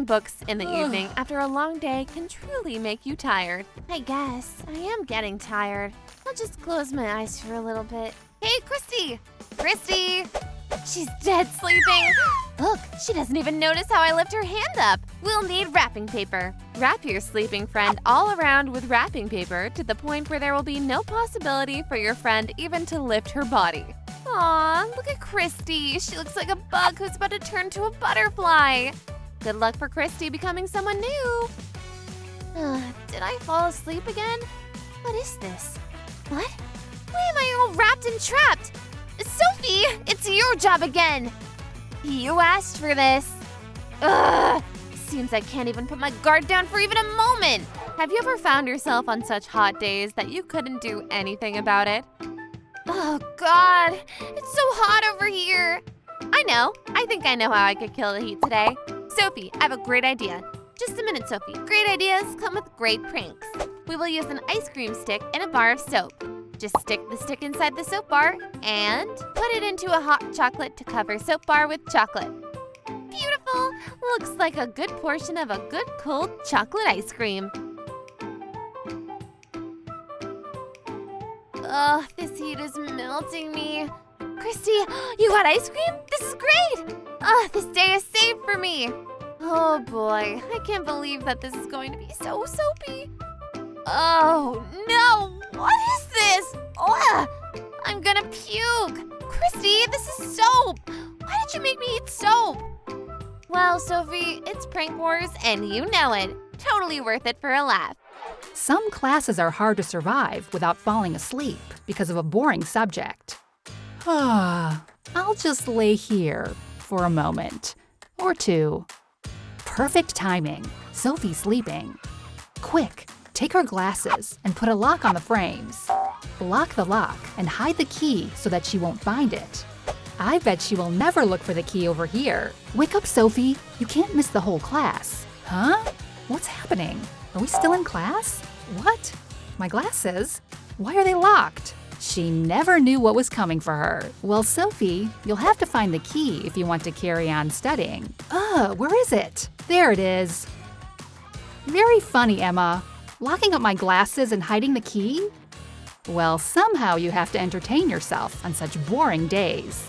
Reading books in the evening after a long day can truly make you tired. I guess I am getting tired. I'll just close my eyes for a little bit. Hey, Kristy! Kristy! She's dead sleeping. Look, she doesn't even notice how I lift her hand up. We'll need wrapping paper. Wrap your sleeping friend all around with wrapping paper to the point where there will be no possibility for your friend even to lift her body. Aw, look at Kristy. She looks like a bug who's about to turn to a butterfly. Good luck for Kristy becoming someone new. Did I fall asleep again? What is this? What? Why am I all wrapped and trapped? Sophie, it's your job again. You asked for this. Ugh, seems I can't even put my guard down for even a moment. Have you ever found yourself on such hot days that you couldn't do anything about it? Oh God, it's so hot over here. I think I know how I could kill the heat today. Sophie, I have a great idea. Just a minute, Sophie. Great ideas come with great pranks. We will use an ice cream stick and a bar of soap. Just stick the stick inside the soap bar and put it into a hot chocolate to cover soap bar with chocolate. Beautiful! Looks like a good portion of a good cold chocolate ice cream. Ugh, this heat is melting me. Kristy, you got ice cream? This is great! Ugh, this day is saved for me. Oh boy, I can't believe that this is going to be so soapy. Oh no, what is this? Ugh, I'm gonna puke. Kristy, this is soap. Why did you make me eat soap? Well, Sophie, it's Prank Wars and you know it. Totally worth it for a laugh. Some classes are hard to survive without falling asleep because of a boring subject. I'll just lay here for a moment or two. Perfect timing. Sophie's sleeping. Quick, take her glasses and put a lock on the frames. Lock the lock and hide the key so that she won't find it. I bet she will never look for the key over here. Wake up, Sophie. You can't miss the whole class. Huh? What's happening? Are we still in class? What? My glasses? Why are they locked? She never knew what was coming for her. Well, Sophie, you'll have to find the key if you want to carry on studying. Where is it? There it is. Very funny, Emma. Locking up my glasses and hiding the key? Well, somehow you have to entertain yourself on such boring days.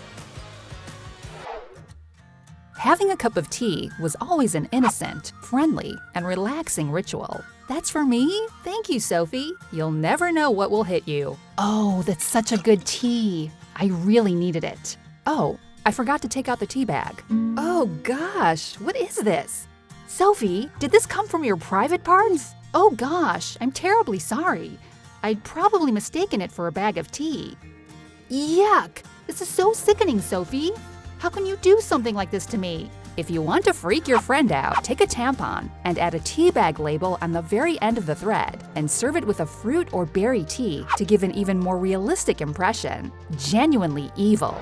Having a cup of tea was always an innocent, friendly, and relaxing ritual. That's for me? Thank you, Sophie. You'll never know what will hit you. Oh, that's such a good tea. I really needed it. Oh, I forgot to take out the tea bag. Oh gosh, what is this? Sophie, did this come from your private parts? Oh gosh, I'm terribly sorry. I'd probably mistaken it for a bag of tea. Yuck! This is so sickening, Sophie. How can you do something like this to me? If you want to freak your friend out, take a tampon and add a tea bag label on the very end of the thread and serve it with a fruit or berry tea to give an even more realistic impression. Genuinely evil.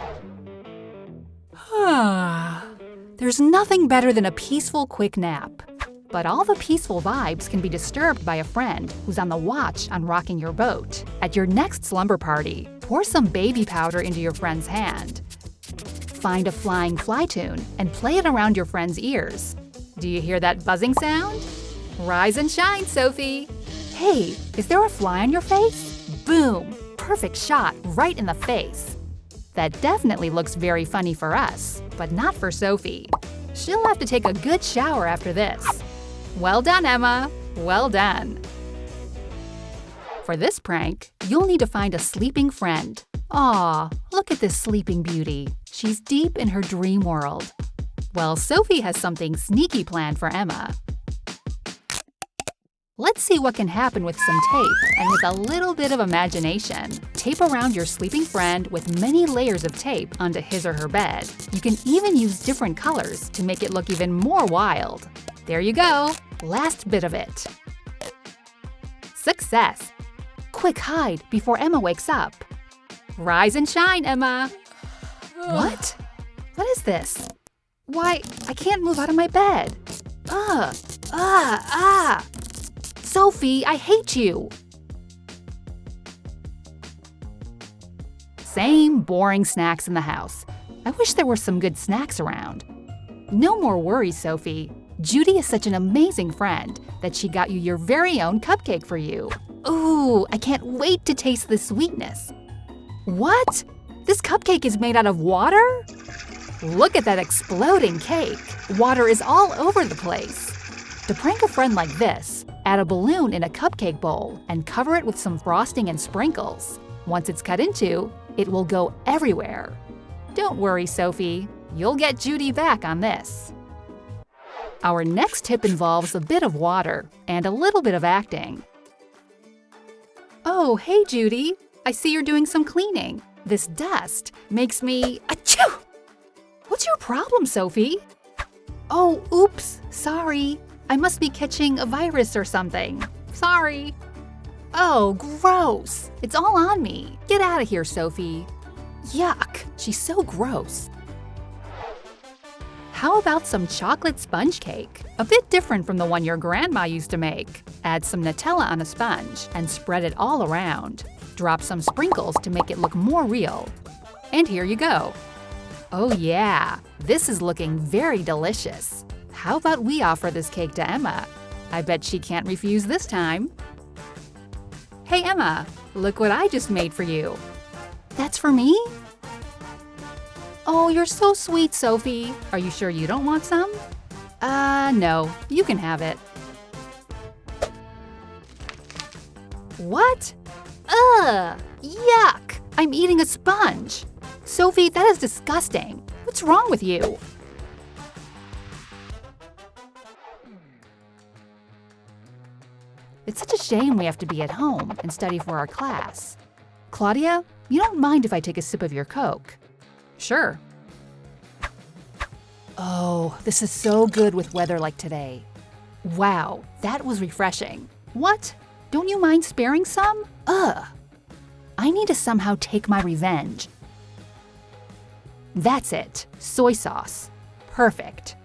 There's nothing better than a peaceful, quick nap. But all the peaceful vibes can be disturbed by a friend who's on the watch on rocking your boat. At your next slumber party, pour some baby powder into your friend's hand. Find a flying fly tune and play it around your friend's ears. Do you hear that buzzing sound? Rise and shine, Sophie. Hey, is there a fly on your face? Boom! Perfect shot right in the face. That definitely looks very funny for us, but not for Sophie. She'll have to take a good shower after this. Well done, Emma. Well done. For this prank, you'll need to find a sleeping friend. Aw, look at this sleeping beauty. She's deep in her dream world. Well, Sophie has something sneaky planned for Emma. Let's see what can happen with some tape and with a little bit of imagination. Tape around your sleeping friend with many layers of tape onto his or her bed. You can even use different colors to make it look even more wild. There you go. Last bit of it. Success! Quick, hide before Emma wakes up. Rise and shine, Emma. What? What is this? Why, I can't move out of my bed. Sophie, I hate you. Same boring snacks in the house. I wish there were some good snacks around. No more worries, Sophie. Judy is such an amazing friend that she got you your very own cupcake for you. Ooh, I can't wait to taste the sweetness. What? This cupcake is made out of water? Look at that exploding cake. Water is all over the place. To prank a friend like this, add a balloon in a cupcake bowl and cover it with some frosting and sprinkles. Once it's cut into, it will go everywhere. Don't worry, Sophie. You'll get Judy back on this. Our next tip involves a bit of water and a little bit of acting. Oh, hey, Judy. I see you're doing some cleaning. This dust makes me… Achoo! What's your problem, Sophie? Oh, oops, sorry. I must be catching a virus or something. Sorry. Oh, gross. It's all on me. Get out of here, Sophie. Yuck, she's so gross. How about some chocolate sponge cake? A bit different from the one your grandma used to make. Add some Nutella on a sponge and spread it all around. Drop some sprinkles to make it look more real. And here you go. Oh yeah, this is looking very delicious. How about we offer this cake to Emma? I bet she can't refuse this time. Hey Emma, look what I just made for you. That's for me? Oh, you're so sweet, Sophie. Are you sure you don't want some? No, you can have it. What? Ugh, yuck! I'm eating a sponge. Sophie, that is disgusting. What's wrong with you? It's such a shame we have to be at home and study for our class. Claudia, you don't mind if I take a sip of your Coke? Sure. Oh, this is so good with weather like today. Wow, that was refreshing. What? Don't you mind sparing some? Ugh. I need to somehow take my revenge. That's it, soy sauce. Perfect.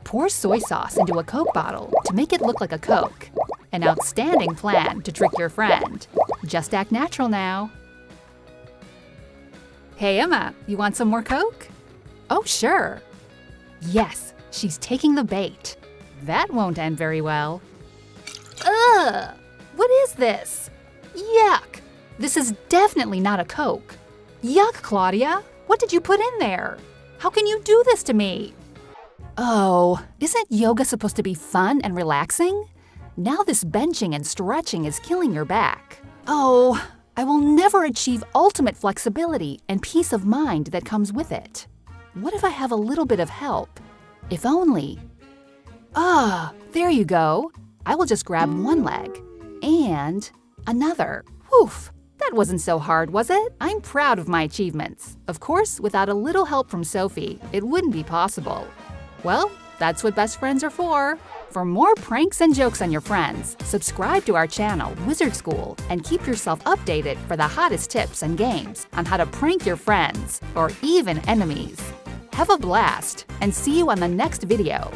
Pour soy sauce into a Coke bottle to make it look like a Coke. An outstanding plan to trick your friend. Just act natural now. Hey Emma, you want some more Coke? Oh, sure. Yes, she's taking the bait. That won't end very well. Ugh! What is this? Yuck! This is definitely not a Coke. Yuck, Claudia! What did you put in there? How can you do this to me? Oh, isn't yoga supposed to be fun and relaxing? Now this benching and stretching is killing your back. Oh, I will never achieve ultimate flexibility and peace of mind that comes with it. What if I have a little bit of help? If only. Ah, there you go. I will just grab one leg. And another. Woof. That wasn't so hard, was it? I'm proud of my achievements. Of course, without a little help from Sophie, it wouldn't be possible. Well, that's what best friends are for. For more pranks and jokes on your friends, subscribe to our channel, Wizard School, and keep yourself updated for the hottest tips and games on how to prank your friends, or even enemies. Have a blast, and see you on the next video.